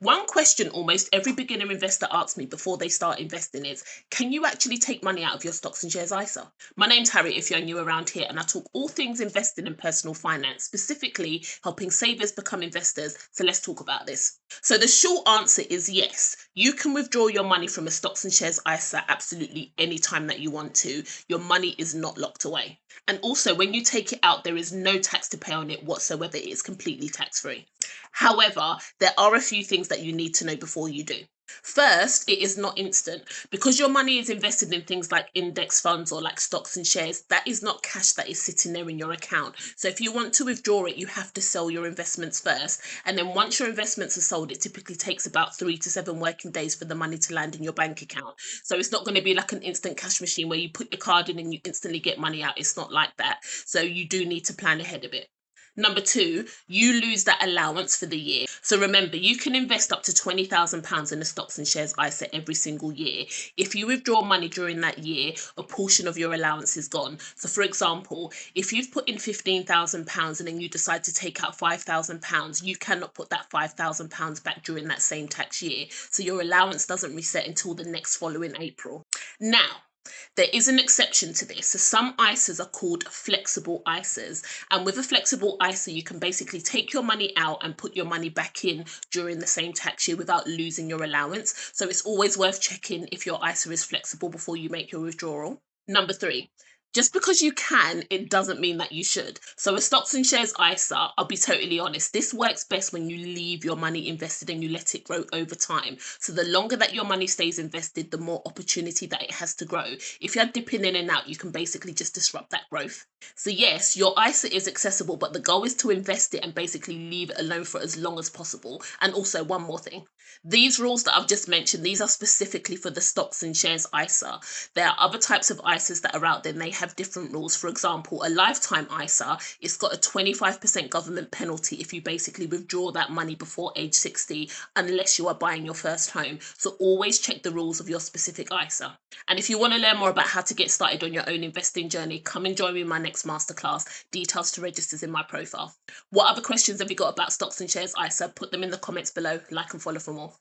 One question almost every beginner investor asks me before they start investing is, can you actually take money out of your stocks and shares ISA? My name's Harry if you're new around here, and I talk all things investing and personal finance, specifically helping savers become investors. So let's talk about this. So the short answer is yes, you can withdraw your money from a stocks and shares ISA absolutely anytime that you want to. Your money is not locked away. And also, when you take it out, there is no tax to pay on it whatsoever. It is completely tax free. However, there are a few things that you need to know before you do. First, it is not instant because your money is invested in things like index funds or like stocks and shares. That is not cash that is sitting there in your account. So, if you want to withdraw it, you have to sell your investments first. And then, once your investments are sold, it typically takes about 3 to 7 working days for the money to land in your bank account. So, it's not going to be like an instant cash machine where you put your card in and you instantly get money out. It's not like that. So, you do need to plan ahead a bit. Number two, you lose that allowance for the year. So remember, you can invest up to £20,000 in the stocks and shares ISA every single year. If you withdraw money during that year, a portion of your allowance is gone. So for example, if you've put in £15,000 and then you decide to take out £5,000, you cannot put that £5,000 back during that same tax year. So your allowance doesn't reset until the next following April. Now, there is an exception to this. So some ISAs are called flexible ISAs. And with a flexible ISA, you can basically take your money out and put your money back in during the same tax year without losing your allowance. So it's always worth checking if your ISA is flexible before you make your withdrawal. Number three, just because you can, it doesn't mean that you should. So a stocks and shares ISA, I'll be totally honest, this works best when you leave your money invested and you let it grow over time. So the longer that your money stays invested, the more opportunity that it has to grow. If you're dipping in and out, you can basically just disrupt that growth. So yes, your ISA is accessible, but the goal is to invest it and basically leave it alone for as long as possible. And also one more thing, these rules that I've just mentioned, these are specifically for the stocks and shares ISA. There are other types of ISAs that are out there and they have different rules. For example, a lifetime ISA, it's got a 25% government penalty if you basically withdraw that money before age 60, unless you are buying your first home. So always check the rules of your specific ISA. And if you want to learn more about how to get started on your own investing journey, come and join me in my next masterclass. Details to register is in my profile. What other questions have you got about stocks and shares ISA? Put them in the comments below. Like and follow for more.